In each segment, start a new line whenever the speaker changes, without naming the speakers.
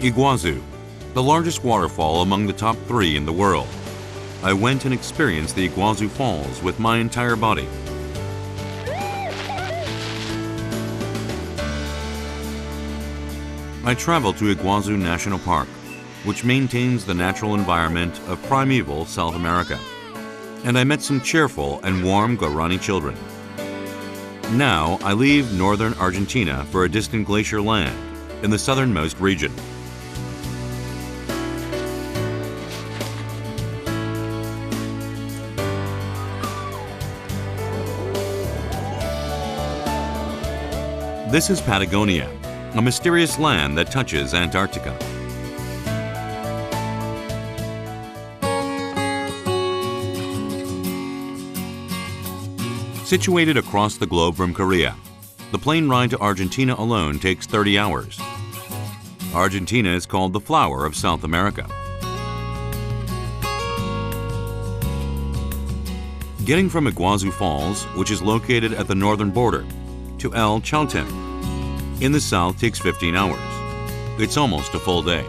Iguazu, the largest waterfall among the top 3 in the world. I went and experienced the Iguazu Falls with my entire body. I traveled to Iguazu National Park, which maintains the natural environment of primeval South America, and I met some cheerful and warm Guarani children. Now I leave northern Argentina for a distant glacier land in the southernmost region. This is Patagonia, a mysterious land that touches Antarctica. Situated across the globe from Korea, the plane ride to Argentina alone takes 30 hours. Argentina is called the flower of South America. Getting from Iguazu Falls, which is located at the northern border, to Chalten in the south takes 15 hours. It's almost a full day.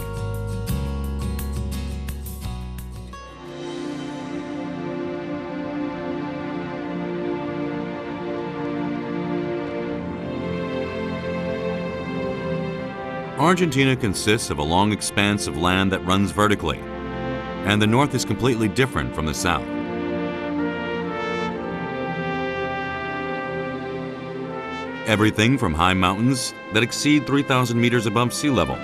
Argentina consists of a long expanse of land that runs vertically, and the north is completely different from the south. Everything from high mountains that exceed 3,000 meters above sea level,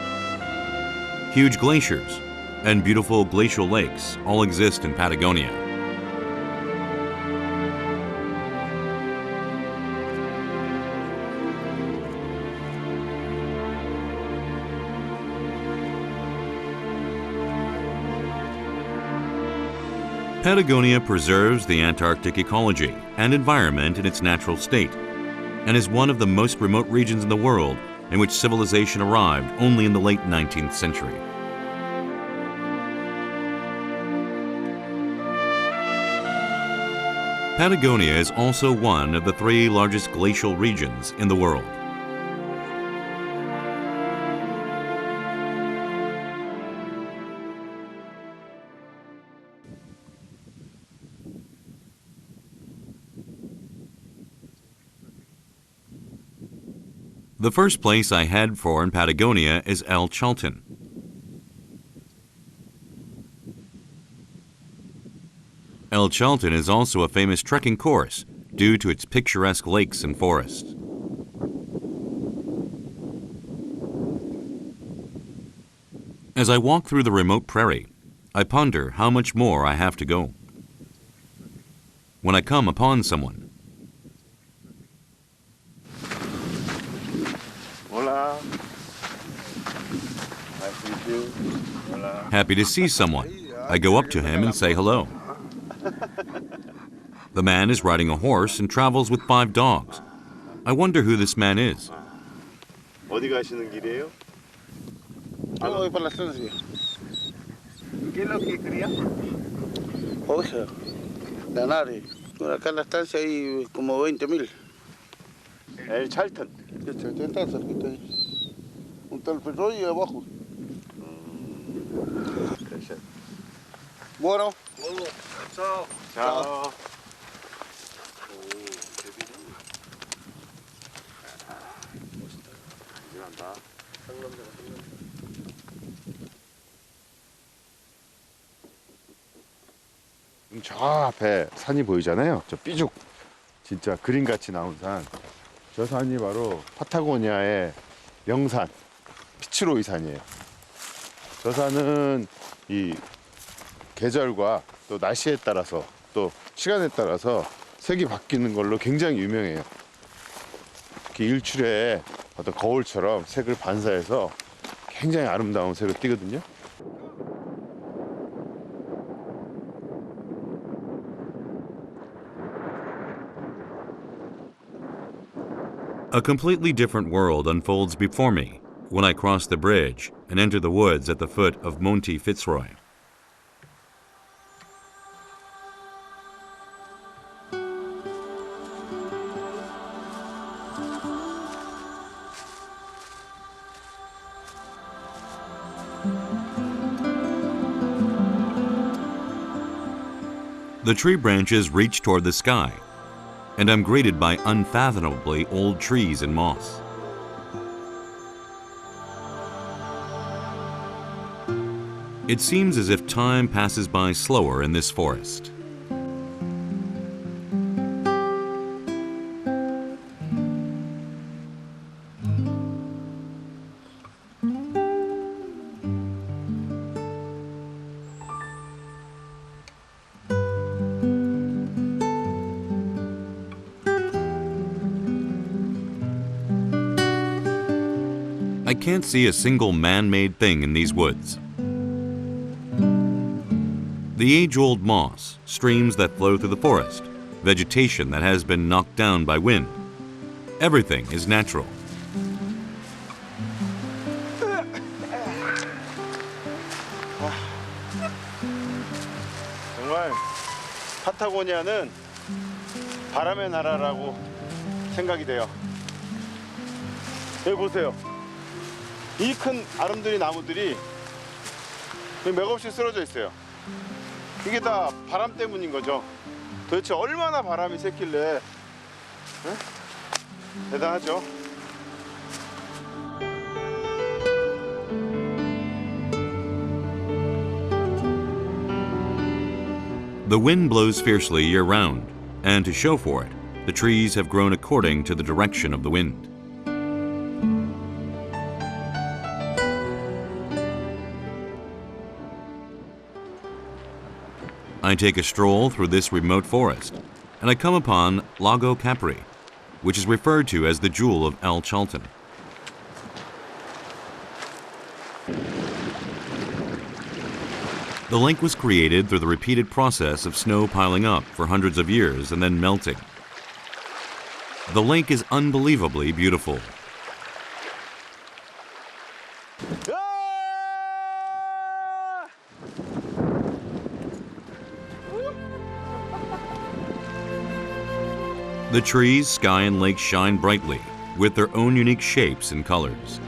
huge glaciers, and beautiful glacial lakes all exist in Patagonia. Patagonia preserves the Antarctic ecology and environment in its natural state, and is one of the most remote regions in the world in which civilization arrived only in the late 19th century. Patagonia is also one of the 3 largest glacial regions in the world. The first place I head for in Patagonia is Chalten. Chalten is also a famous trekking course due to its picturesque lakes and forests. As I walk through the remote prairie, I ponder how much more I have to go. When I come upon someone, happy to see someone, I go up to him and say hello. The man is riding a horse and travels with 5 dogs. I wonder who this man is.
어디 가시는 길이에요?
Voy para la estancia.
¿Qué es lo que quería?
Oye, Danare. Acá en la estancia hay como 20.000.
El Chalten.
Está cerquita ahí. Un tal Perito y abajo. Bueno.
chao.
Chao.
저 앞에 산이 보이잖아요. 저 삐죽 진짜 그림같이 나온 산. 저 산이 바로 파타고니아의 명산 피츠로이 산이에요. 저 산은 이 계절과 또 날씨에 따라서 또 시간에 따라서 색이 바뀌는 걸로 굉장히 유명해요. 특히 일출에 어떤 거울처럼 색을 반사해서 굉장히 아름다운 색을 띠거든요.
A completely different world unfolds before me when I cross the bridge and enter the woods at the foot of Monte Fitzroy. The tree branches reach toward the sky, and I'm greeted by unfathomably old trees and moss. It seems as if time passes by slower in this forest. I can't see a single man-made thing in these woods. The age-old moss, streams that flow through the forest, vegetation that has been knocked down by wind. Everything is natural.
정말 파타고니아는 바람의 나라라고 생각이 돼요. 여기 보세요. 이 큰 아름드리 나무들이 맥없이 쓰러져 있어요. 이게 다 바람 때문인 거죠. 도대체 얼마나 바람이 쐴길래? 에? 대단하죠.
The wind blows fiercely year-round, and to show for it, the trees have grown according to the direction of the wind. I take a stroll through this remote forest, and I come upon Lago Capri, which is referred to as the Jewel of El Chalten. The lake was created through the repeated process of snow piling up for hundreds of years and then melting. The lake is unbelievably beautiful. The trees, sky, and lake shine brightly with their own unique shapes and colors.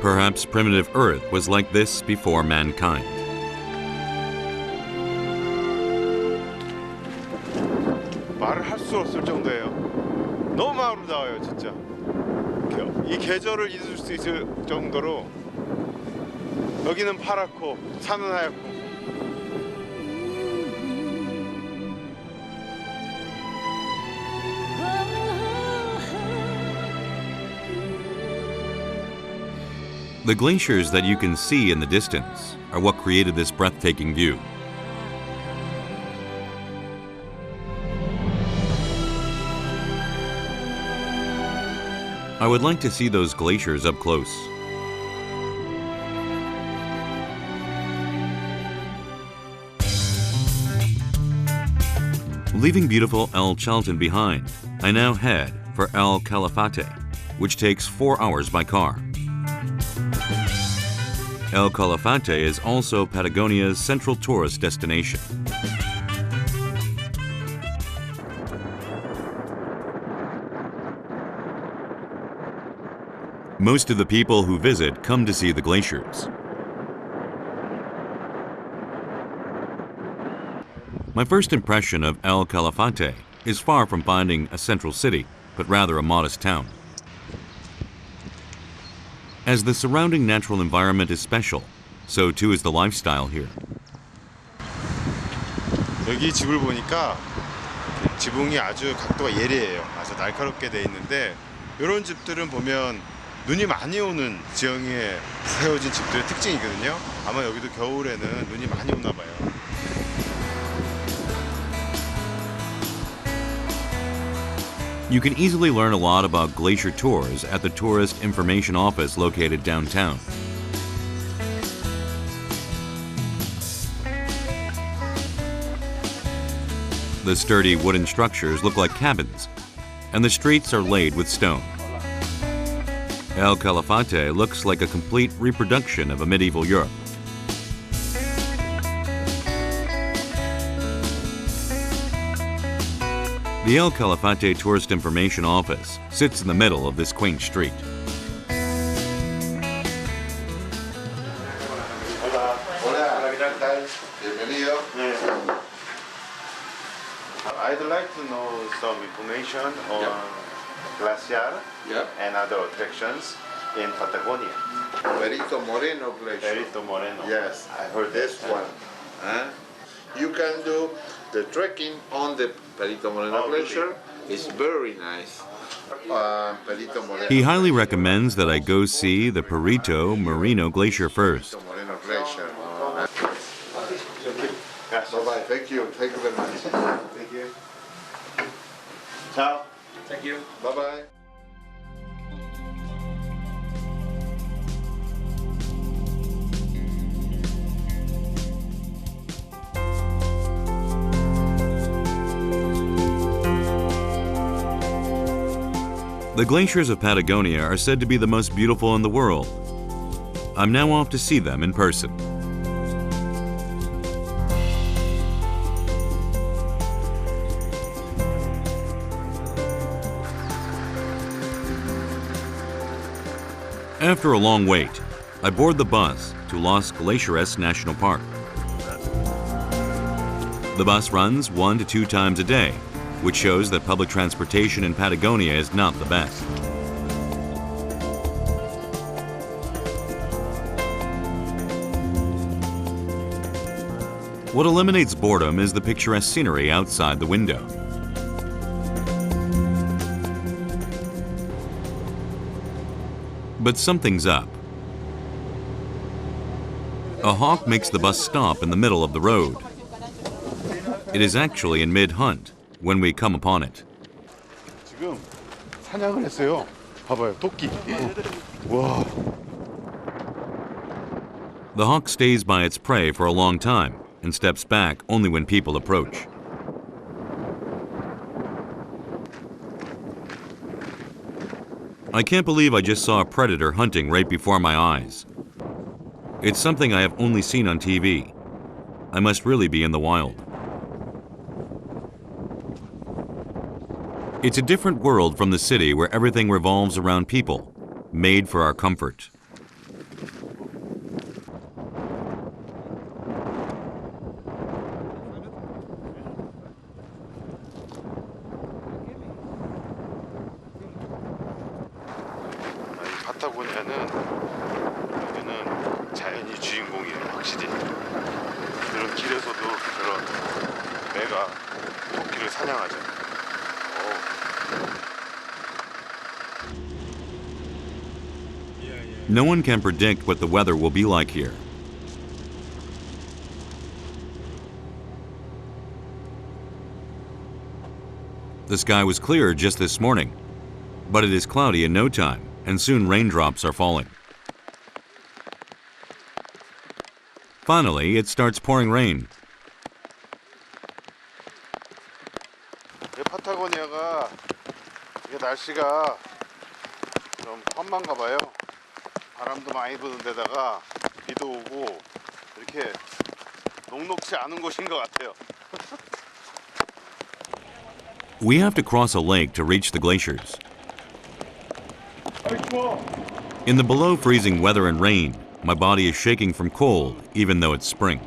Perhaps primitive Earth was like this before mankind.
말을 할 수 없을 정도예요. 너무 아름다워요, 진짜. 이 계절을 잊을 수 있을 정도로 여기는 파랗고 산은 하얗고.
The glaciers that you can see in the distance are what created this breathtaking view. I would like to see those glaciers up close. Leaving beautiful El Chalten behind, I now head for El Calafate, which takes 4 hours by car. El Calafate is also Patagonia's central tourist destination. Most of the people who visit come to see the glaciers. My first impression of El Calafate is far from finding a central city, but rather a modest town. As the surrounding natural environment is special, so too is the lifestyle here.
여기 집을 보니까 지붕이 아주 각도가 예리해요. 아주 날카롭게 돼 있는데 이런 집들은 보면 눈이 많이 오는 지형에 세워진 집들의 특징이거든요. 아마 여기도 겨울에는 눈이 많이 오나 봐요.
You can easily learn a lot about Glacier Tours at the Tourist Information Office located downtown. The sturdy wooden structures look like cabins, and the streets are laid with stone. El Calafate looks like a complete reproduction of a medieval Europe. The El Calafate Tourist Information Office sits in the middle of this quaint street.
Bienvenido.
I'd like to know some information on Glacier and other attractions in Patagonia.
Perito Moreno Glacier.
Perito Moreno.
Yes,
I heard
this
that.
one. Huh? You can do the trekking on the Perito Moreno
Oh, really?
Glacier. It's very nice. Perito Moreno.
He highly recommends that I go see the Perito Moreno Glacier first.
Perito Moreno Glacier.
Yes.
Bye-bye. Thank you. Thank you very much.
Thank you. Ciao.
Thank you.
Bye-bye.
The glaciers of Patagonia are said to be the most beautiful in the world. I'm now off to see them in person. After a long wait, I board the bus to Los Glaciares National Park. The bus runs 1 to 2 times a day, which shows that public transportation in Patagonia is not the best. What eliminates boredom is the picturesque scenery outside the window. But something's up. A hawk makes the bus stop in the middle of the road. It is actually in mid-hunt when we come upon it.
지금 사냥을 했어요. 봐봐요, 토끼. 와.
The hawk stays by its prey for a long time and steps back only when people approach. I can't believe I just saw a predator hunting right before my eyes. It's something I have only seen on TV. I must really be in the wild. It's a different world from the city where everything revolves around people, made for our comfort.
파타고니아는 여기는 자연이 주인공이에요, 확실히. 이런 길에서도 그런 매가 토끼를 사냥하죠.
No one can predict what the weather will be like here. The sky was clear just this morning, but it is cloudy in no time, and soon raindrops are falling. Finally, it starts pouring rain.
파타고니아가 이게 날씨가 좀 험한가 봐요. 바람도 많이 부는 데다가 비도 오고 이렇게 녹록지 않은 곳인 것 같아요.
We have to cross a lake to reach the glaciers. In the below freezing weather and rain, my body is shaking from cold, even though it's spring.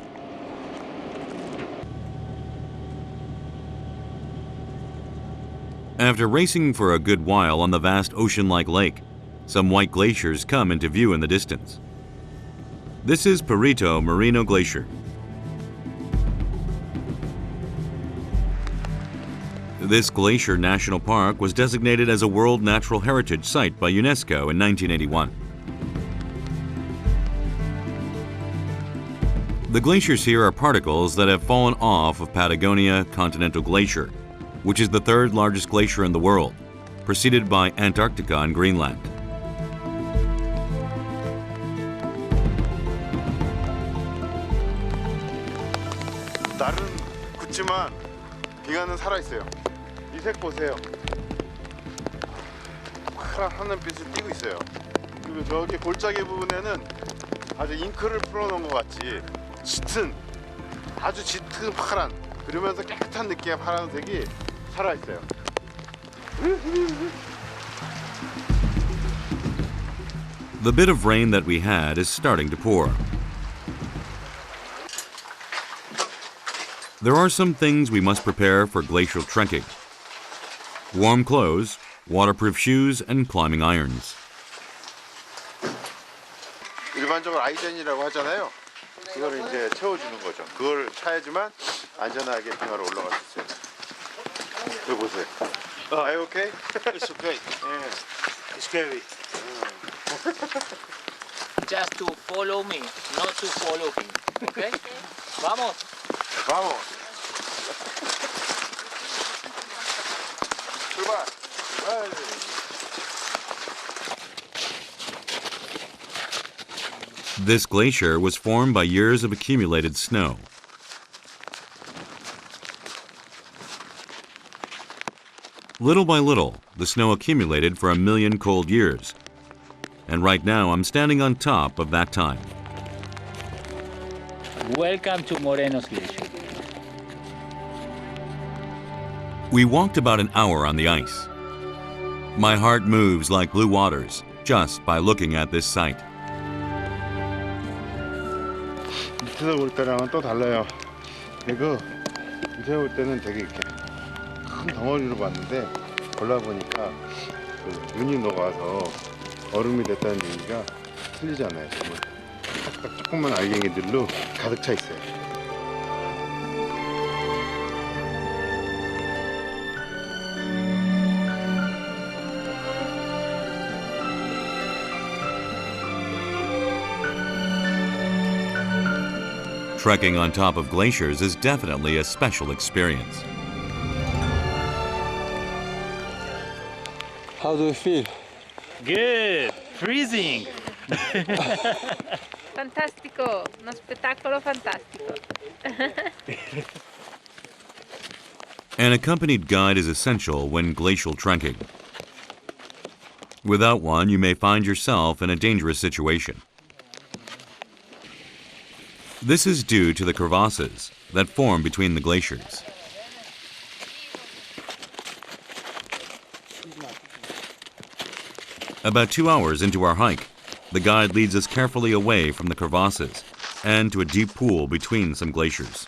After racing for a good while on the vast ocean-like lake, some white glaciers come into view in the distance. This is Perito Moreno Glacier. This glacier national park was designated as a World Natural Heritage Site by UNESCO in 1981. The glaciers here are particles that have fallen off of Patagonia Continental Glacier, which is the third largest glacier in the world, preceded by Antarctica and Greenland.
날은 굳지만 빙하는 살아있어요. 이 색 보세요. 파란 하늘빛을 띠고 있어요. 그리고 저기 골짜기 부분에는 아주 잉크를 풀어놓은 것 같이 짙은, 아주 짙은 파란, 그러면서 깨끗한 느낌의 파란색이 살아있어요.
The bit of rain that we had is starting to pour. There are some things we must prepare for glacial trekking. Warm clothes, waterproof shoes, and climbing irons.
일반적으로 아이젠이라고 하잖아요. 그걸 이제 채워주는 거죠. 그걸 차야지만 안전하게 빙하로 올라갈 수 있어요. 여기 보세요. Are you okay?
It's okay.
Yeah.
It's scary.
Just to follow me, not to follow him. Okay? Vamos.
Vamos. 출발.
This glacier was formed by years of accumulated snow. Little by little, the snow accumulated for 1 million cold years. And right now, I'm standing on top of that time.
Welcome to Moreno's Glacier.
We walked about an hour on the ice. My heart moves like blue waters just by looking at this sight.
밑에서 볼 때랑은 또 달라요. 그리고 밑에서 볼 때는 되게 이렇게 큰 덩어리로 봤는데 골라보니까 그 눈이 녹아서 얼음이 됐다는 얘기가 틀리잖아요. 정말 딱딱 조그만 알갱이들로 가득 차 있어요.
Trekking on top of glaciers is definitely a special experience.
How do you feel?
Good. Freezing.
Fantastico, uno spettacolo fantastico.
An accompanied guide is essential when glacial trekking. Without one, you may find yourself in a dangerous situation. This is due to the crevasses that form between the glaciers. About 2 hours into our hike, the guide leads us carefully away from the crevasses and to a deep pool between some glaciers.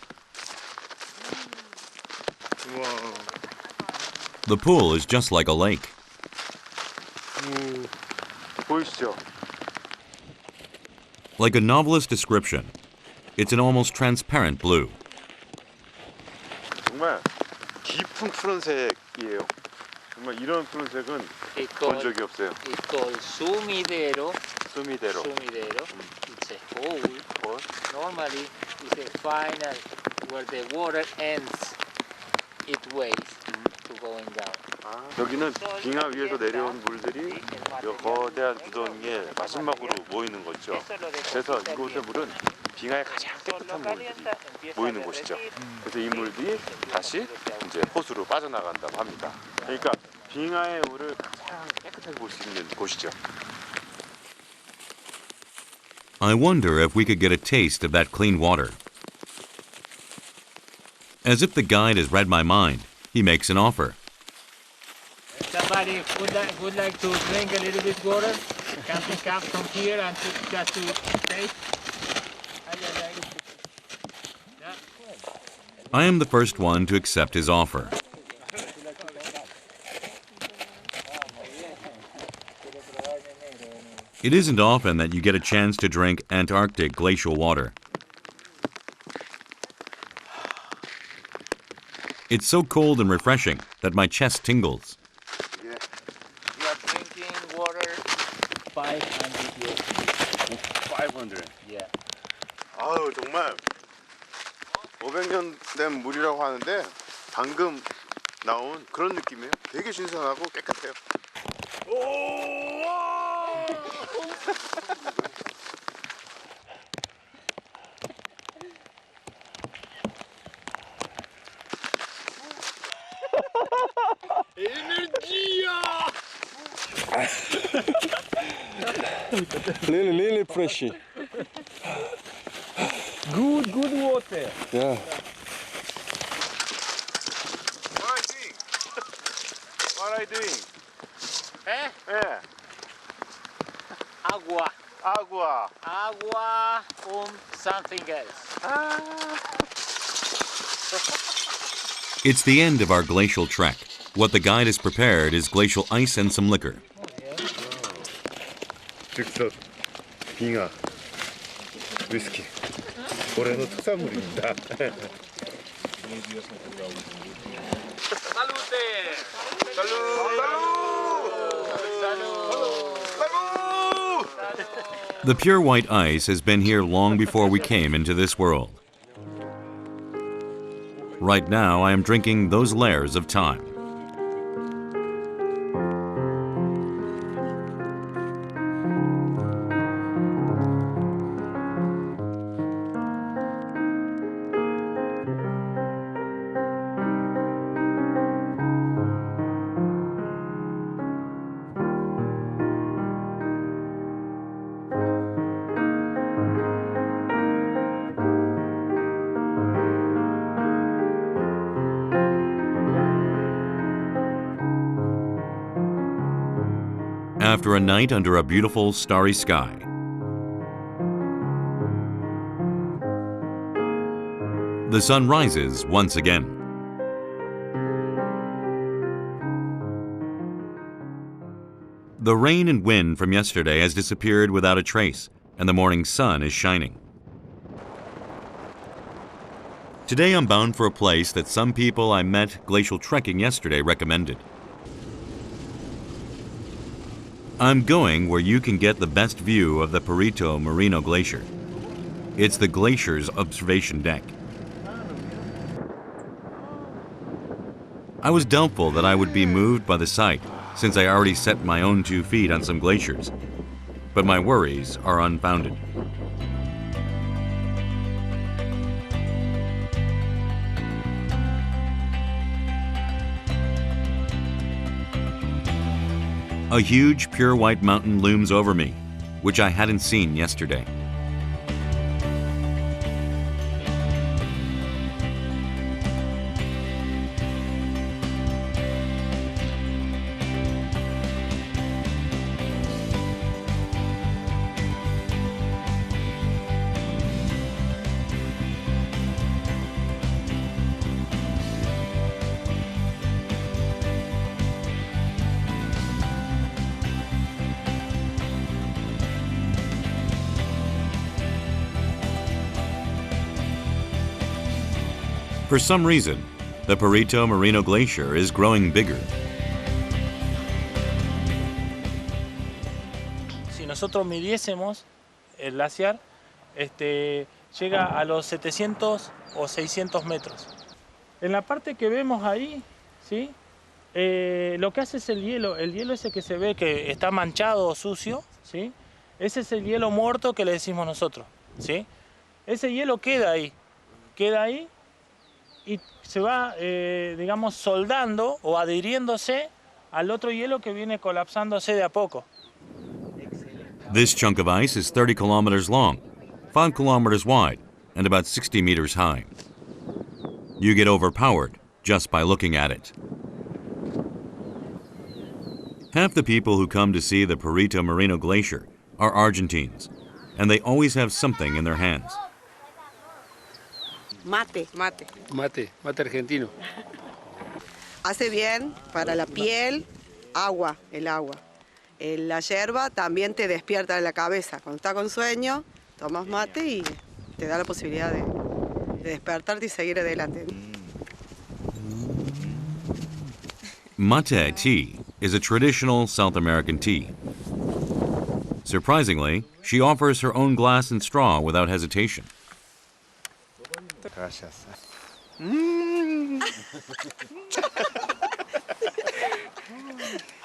The pool is just like a lake.
보이시죠?
Like a novelist's description, it's an almost transparent blue.
정말 깊은 푸른색이에요. 정말 이런 푸른색은 본 적이 없어요.
It's called sumidero.
수미대로.
Sumidero. It's a hole. Normally, it's a final where the water ends its ways to going down.
여기는 빙하 위에서 내려온 물들이 이 거대한 구덩이에 마지막으로 모이는 거죠. 그래서 이곳의 물은 빙하의 가장 깨끗한 물들이 모이는 곳이죠. 그래서 이 물들이 다시 이제 호수로 빠져나간다고 합니다. 그러니까 빙하의 물을 가장 깨끗하게 볼 수 있는 곳이죠.
I wonder if we could get a taste of that clean water. As if the guide has read my mind, he makes an offer.
Somebody would like to drink a little bit water? Camping cup from here and just to taste?
I am the first one to accept his offer. It isn't often that you get a chance to drink Antarctic glacial water. It's so cold and refreshing that my chest tingles.
You are drinking water 500 years.
500.
Yeah.
아우 정말 500년 된 물이라고 하는데 방금 나온 그런 느낌이에요. 되게 신선하고 깨끗해요.
Really fresh.
Good water.
Yeah.
doing?
Eh?
Yeah.
Agua.
Agua.
Agua, something else.
It's the end of our glacial trek. What the guide has prepared is glacial ice and some liquor.
즉석 빙하 위스키 모레노 특산물입니다.
The pure white ice has been here long before we came into this world. Right now, I am drinking those layers of time. After a night under a beautiful starry sky, the sun rises once again. The rain and wind from yesterday has disappeared without a trace, and the morning sun is shining. Today I'm bound for a place that some people I met glacial trekking yesterday recommended. I'm going where you can get the best view of the Perito Moreno Glacier. It's the glacier's observation deck. I was doubtful that I would be moved by the sight, since I already set my own 2 feet on some glaciers. But my worries are unfounded. A huge pure white mountain looms over me, which I hadn't seen yesterday. For some reason, the Perito Moreno Glacier is growing bigger.
Si nosotros midiésemos el glaciar, llega a los 700 o 600 metros. En la parte que vemos ahí, ¿sí? Lo que hace es el hielo ese que se ve que está manchado o sucio, ¿sí? Ese es el hielo muerto que le decimos nosotros, ¿sí? Ese hielo queda ahí y se va, digamos, soldando o adhiriéndose al otro hielo que viene colapsándose de a poco.
This chunk of ice is 30 kilometers long, 5 kilometers wide, and about 60 meters high. You get overpowered just by looking at it. Half the people who come to see the Perito Moreno Glacier are Argentines, and they always have something in their hands.
Mate.
Mate argentino.
Hace bien para la piel, el agua. La yerba también te despierta en la cabeza. Cuando estás con sueño, tomas mate y te da la posibilidad de despertarte y seguir adelante.
Mate tea is a traditional South American tea. Surprisingly, she offers her own glass and straw without hesitation.
Gracias.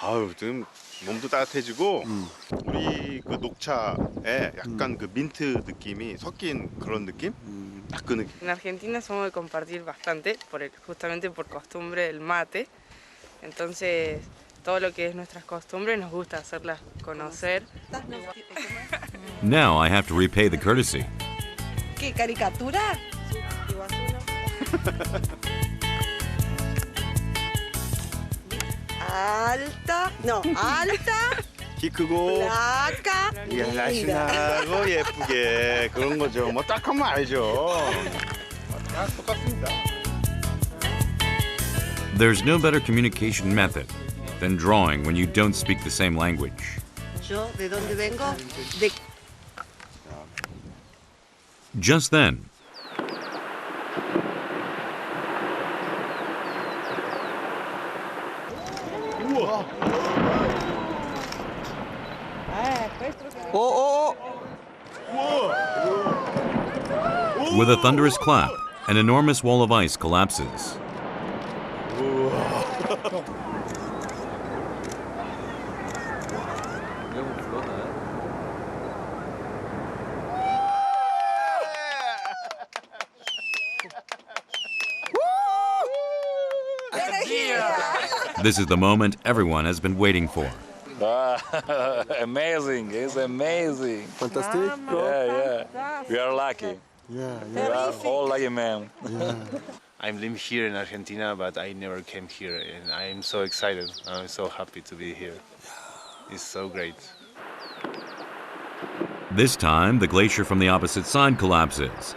아유, 지금 몸도 따뜻해지고 우리 그 녹차에 약간 그 민트 느낌이 섞인 그런 느낌? 딱 그 느낌.
En Argentina somos de compartir bastante, justamente por costumbre el mate. Entonces, todo lo que es nuestras costumbres nos gusta hacerlas conocer.
Now I have to repay the courtesy.
¿Qué caricatura? alta, no, alta,
키 크고
flaca,
이게
linda.
날씬하고 예쁘게 그런 거죠. 뭐 딱 하면 알죠. 다 똑같습니다.
There's no better communication method than drawing when you don't speak the same language.
Yo, ¿de dónde vengo? De
Just then, with a thunderous clap, an enormous wall of ice collapses. This is the moment everyone has been waiting for.
Amazing, it's amazing.
Fantastic.
Yeah. We are lucky.
Yeah,
We are all lucky men.
I'm living here in Argentina, but I never came here, and I am so excited. I'm so happy to be here. It's so great.
This time, the glacier from the opposite side collapses.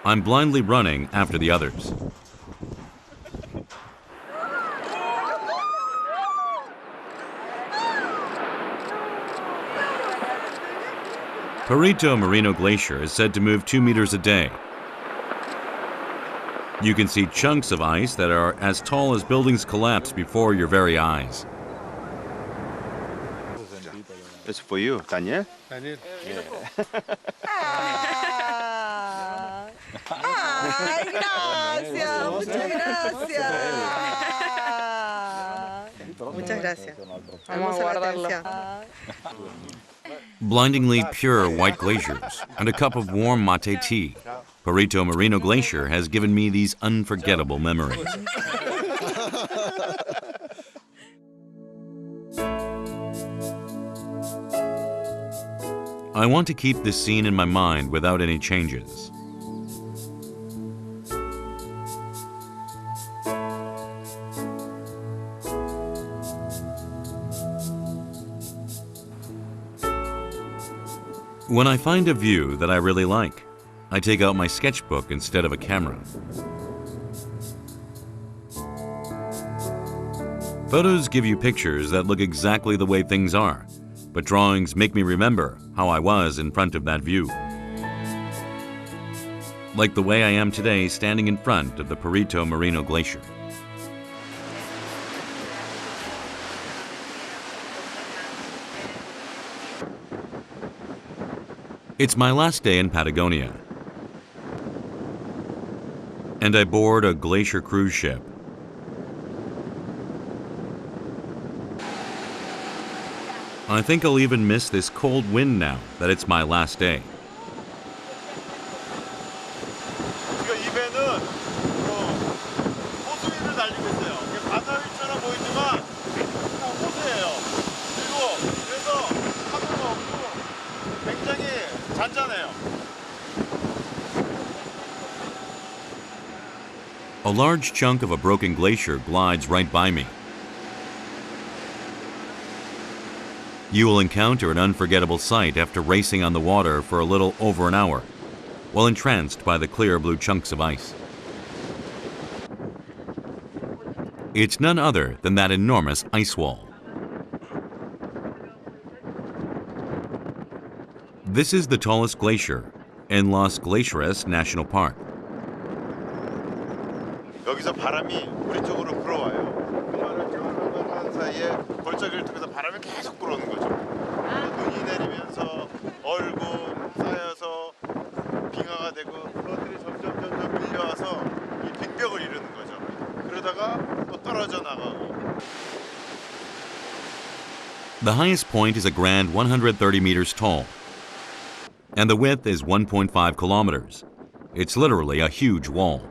I'm blindly running after the others. Perito Moreno Glacier is said to move 2 meters a day. You can see chunks of ice that are as tall as buildings collapse before your very eyes.
It's for you, Daniel.
Daniel.
Ay, gracias, muchas gracias. Muchas gracias.
Vamos a guardarlo.
Blindingly pure white glaciers and a cup of warm mate tea. Perito Moreno Glacier has given me these unforgettable memories. I want to keep this scene in my mind without any changes. When I find a view that I really like, I take out my sketchbook instead of a camera. Photos give you pictures that look exactly the way things are, but drawings make me remember how I was in front of that view. Like the way I am today standing in front of the Perito Moreno Glacier. It's my last day in Patagonia, and I board a glacier cruise ship. I think I'll even miss this cold wind now that it's my last day.
지금 이 배는 호수위를 달리고 있어요. 이게 바다 위처럼 보이지만 그냥 호수예요. 그리고 그래서 파도가 없고 굉장히 잔잔해요.
A large chunk of a broken glacier glides right by me. You will encounter an unforgettable sight after racing on the water for a little over an hour, while entranced by the clear blue chunks of ice. It's none other than that enormous ice wall. This is the tallest glacier in Los Glaciares National Park.
여기서 바람이 우리 쪽으로 불어와요. 그러면 조용한 사이에 골짜기를 통해서 바람이 계속 불어오는 거죠. 눈이 내리면서 얼고 쌓여서 빙하가 되고 그것들이 점점 밀려와서 이 빙벽을 이루는 거죠. 그러다가 또 떨어져 나가고.
The highest point is a grand 130 meters tall, and the width is 1.5 kilometers. It's literally a huge wall.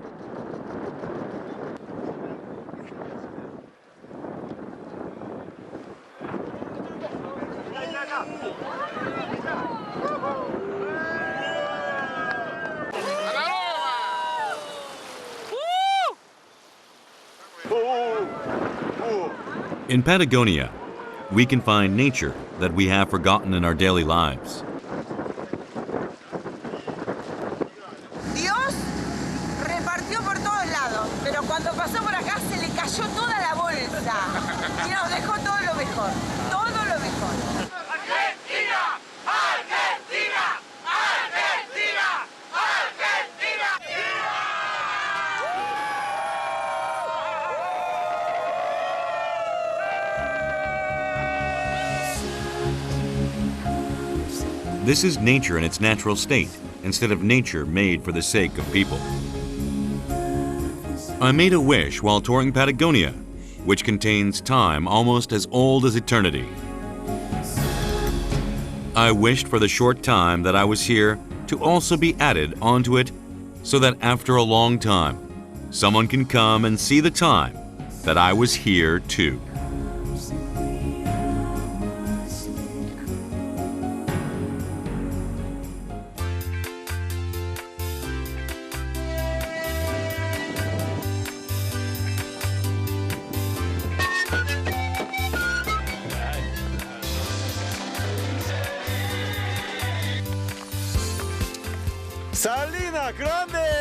In Patagonia, we can find nature that we have forgotten in our daily lives.
Dios repartió por todos lados, pero cuando pasó por acá se le cayó toda la bolsa y nos dejó todo lo mejor, todo lo mejor. ¡Argentina! ¡Argentina! ¡Argentina! ¡Argentina!
This is nature in its natural state, instead of nature made for the sake of people. I made a wish while touring Patagonia, which contains time almost as old as eternity. I wished for the short time that I was here to also be added onto it, so that after a long time, someone can come and see the time that I was here too.
Salina Grande!